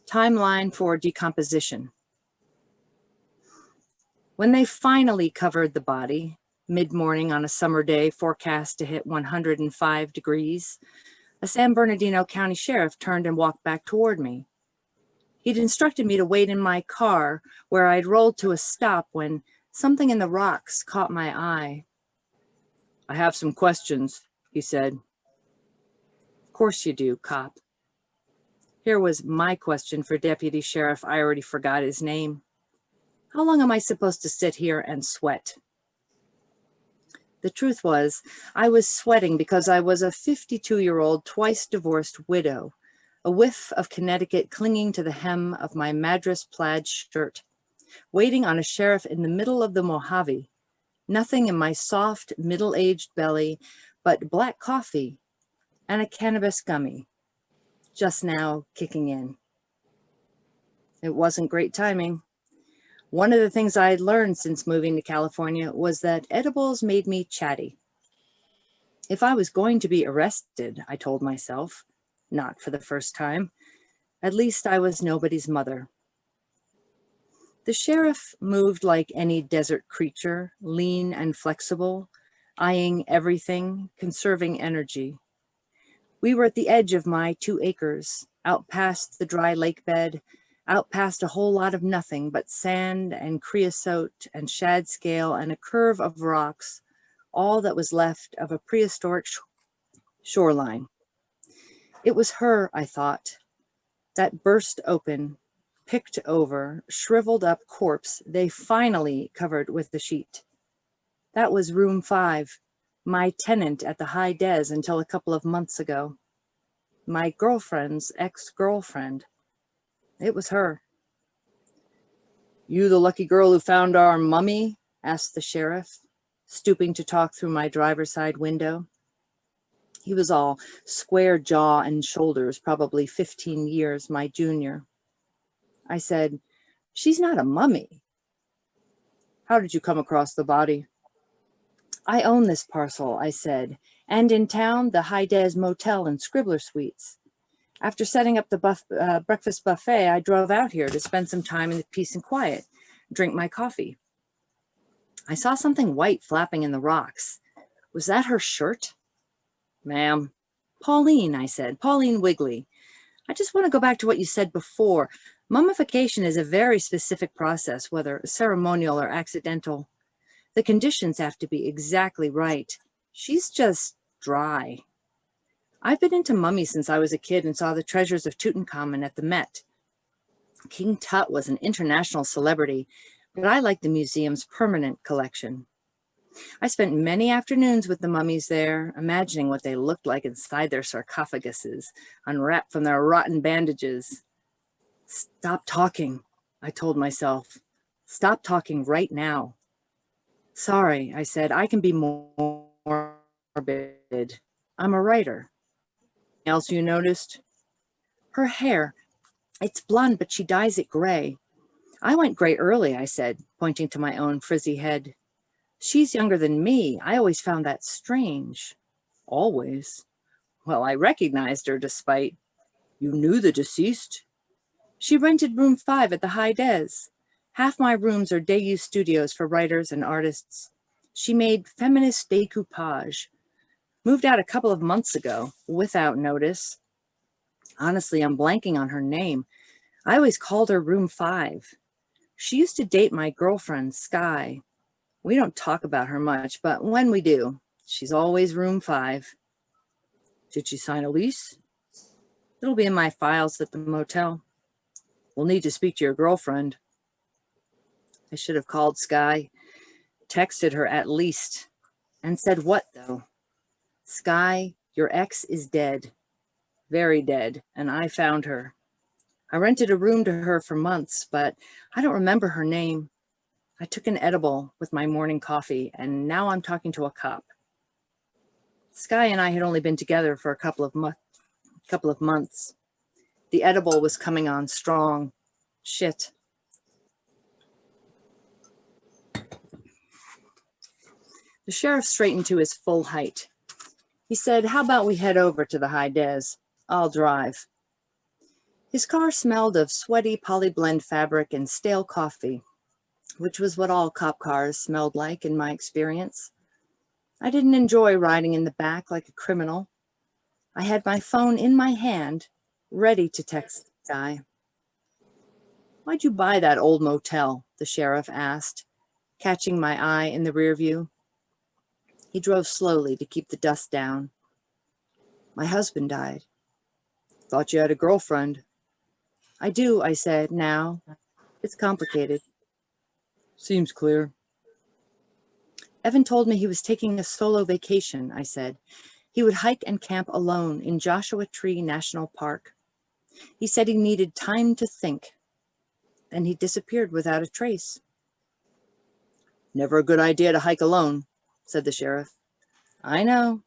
Timeline for Decomposition. When they finally covered the body, mid-morning on a summer day forecast to hit 105 degrees, a San Bernardino County sheriff turned and walked back toward me. He'd instructed me to wait in my car, where I'd rolled to a stop when something in the rocks caught my eye. "I have some questions," he said. "Of course you do, cop." Here was my question for Deputy Sheriff. I already forgot his name. How long am I supposed to sit here and sweat? The truth was, I was sweating because I was a 52-year-old, twice-divorced widow, a whiff of Connecticut clinging to the hem of my Madras plaid shirt, waiting on a sheriff in the middle of the Mojave, nothing in my soft, middle-aged belly but black coffee and a cannabis gummy, just now kicking in. It wasn't great timing. One of the things I had learned since moving to California was that edibles made me chatty. If I was going to be arrested, I told myself, not for the first time, at least I was nobody's mother. The sheriff moved like any desert creature, lean and flexible, eyeing everything, conserving energy. We were at the edge of my 2 acres, out past the dry lake bed, out past a whole lot of nothing but sand and creosote and shad scale and a curve of rocks, all that was left of a prehistoric shoreline. It was her, I thought, that burst open, picked over, shriveled up corpse they finally covered with the sheet. That was room 5, my tenant at the High Des until a couple of months ago. My girlfriend's ex-girlfriend. It was her. "You the lucky girl who found our mummy?" asked the sheriff, stooping to talk through my driver's side window. He was all square jaw and shoulders, probably 15 years my junior. I said, "She's not a mummy." "How did you come across the body?" "I own this parcel," I said, "and in town, the High Des Motel and Scribbler Suites. After setting up the breakfast buffet, I drove out here to spend some time in peace and quiet, drink my coffee. I saw something white flapping in the rocks. Was that her shirt?" "Ma'am." "Pauline," I said, "Pauline Wigley. I just want to go back to what you said before. Mummification is a very specific process, whether ceremonial or accidental. The conditions have to be exactly right. She's just dry. I've been into mummies since I was a kid and saw the treasures of Tutankhamun at the Met. King Tut was an international celebrity, but I like the museum's permanent collection. I spent many afternoons with the mummies there, imagining what they looked like inside their sarcophaguses, unwrapped from their rotten bandages. Stop talking, I told myself. Stop talking right now. Sorry, I said, I can be more morbid. I'm a writer. Anything else you noticed? Her hair. It's blonde, but she dyes it gray. I went gray early, I said, pointing to my own frizzy head. She's younger than me. I always found that strange. Always. Well, I recognized her despite. You knew the deceased? She rented room 5 at the High Des. Half my rooms are day-use studios for writers and artists. She made feminist decoupage. Moved out a couple of months ago, without notice. Honestly, I'm blanking on her name. I always called her room 5. She used to date my girlfriend, Sky. We don't talk about her much, but when we do, she's always room 5. Did she sign a lease? It'll be in my files at the motel. We'll need to speak to your girlfriend. I should have called Sky, texted her at least, and said what though? Sky, your ex is dead, very dead, and I found her. I rented a room to her for months, but I don't remember her name. I took an edible with my morning coffee, and now I'm talking to a cop. Sky and I had only been together for a couple of months. The edible was coming on strong. Shit. The sheriff straightened to his full height. He said, how about we head over to the High Des? I'll drive. His car smelled of sweaty polyblend fabric and stale coffee, which was what all cop cars smelled like in my experience. I didn't enjoy riding in the back like a criminal. I had my phone in my hand, ready to text the guy. "Why'd you buy that old motel?" the sheriff asked, catching my eye in the rear view. He drove slowly to keep the dust down. "My husband died." "Thought you had a girlfriend." "I do," I said, "now. It's complicated." "Seems clear." "Evan told me he was taking a solo vacation," I said. "He would hike and camp alone in Joshua Tree National Park. He said he needed time to think. Then he disappeared without a trace." "Never a good idea to hike alone," said the sheriff. "I know."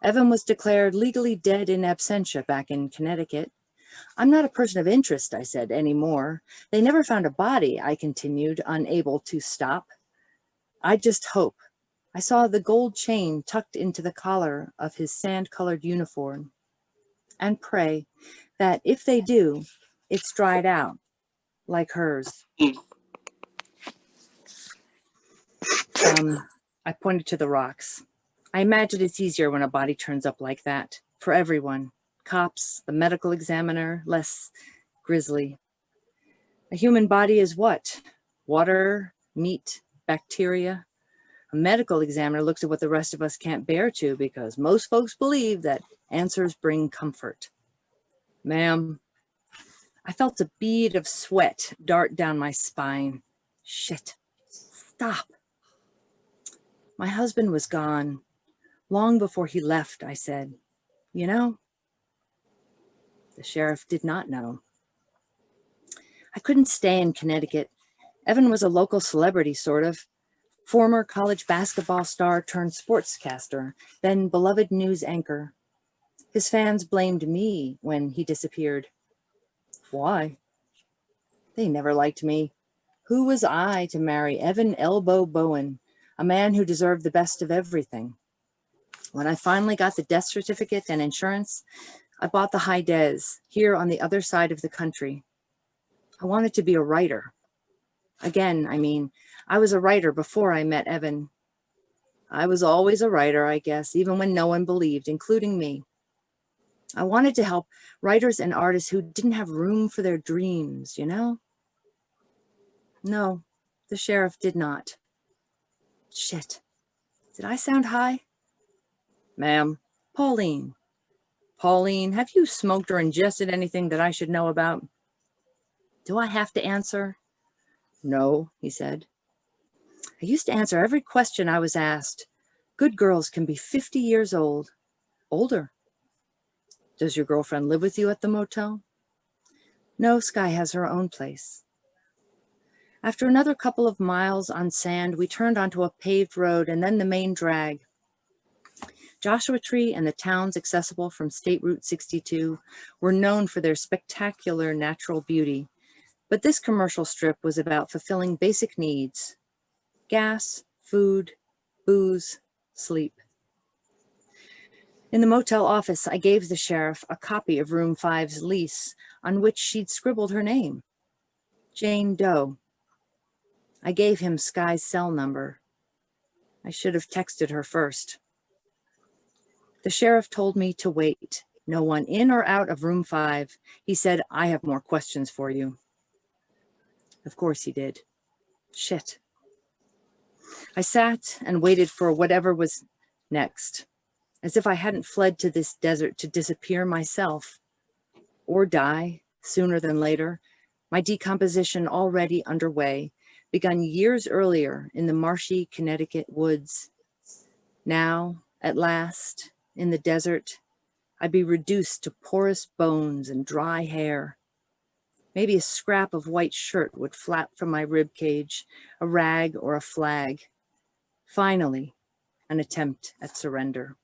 "Evan was declared legally dead in absentia back in Connecticut. I'm not a person of interest," I said, "anymore. They never found a body," I continued, unable to stop. "I just hope." I saw the gold chain tucked into the collar of his sand-colored uniform. "And pray that if they do, it's dried out, like hers." I pointed to the rocks. "I imagine it's easier when a body turns up like that, for everyone. Cops, the medical examiner, less grisly. A human body is what? Water, meat, bacteria. A medical examiner looks at what the rest of us can't bear to, because most folks believe that answers bring comfort." "Ma'am." I felt a bead of sweat dart down my spine. Shit. Stop. "My husband was gone long before he left," I said. "You know?" The sheriff did not know. I couldn't stay in Connecticut. Evan was a local celebrity, sort of. Former college basketball star turned sportscaster, then beloved news anchor. His fans blamed me when he disappeared. Why? They never liked me. Who was I to marry Evan Elbow Bowen, a man who deserved the best of everything? When I finally got the death certificate and insurance, I bought the high des here on the other side of the country. I wanted to be a writer. Again, I mean, I was a writer before I met Evan. I was always a writer, I guess, even when no one believed, including me. I wanted to help writers and artists who didn't have room for their dreams, you know? No, the sheriff did not. Shit. Did I sound high? "Ma'am." "Pauline." "Pauline, have you smoked or ingested anything that I should know about?" "Do I have to answer?" "No," he said. I used to answer every question I was asked. Good girls can be 50 years old. Older. "Does your girlfriend live with you at the motel?" "No, Sky has her own place." After another couple of miles on sand, we turned onto a paved road and then the main drag. Joshua Tree and the towns accessible from State Route 62 were known for their spectacular natural beauty, but this commercial strip was about fulfilling basic needs: gas, food, booze, sleep. In the motel office, I gave the sheriff a copy of Room 5's lease on which she'd scribbled her name, Jane Doe. I gave him Sky's cell number. I should have texted her first. The sheriff told me to wait. No one in or out of Room 5. He said, "I have more questions for you." Of course he did. Shit. I sat and waited for whatever was next, as if I hadn't fled to this desert to disappear myself, or die sooner than later, my decomposition already underway, begun years earlier in the marshy Connecticut woods. Now, at last, in the desert, I'd be reduced to porous bones and dry hair. Maybe a scrap of white shirt would flap from my rib cage, a rag or a flag. Finally, an attempt at surrender.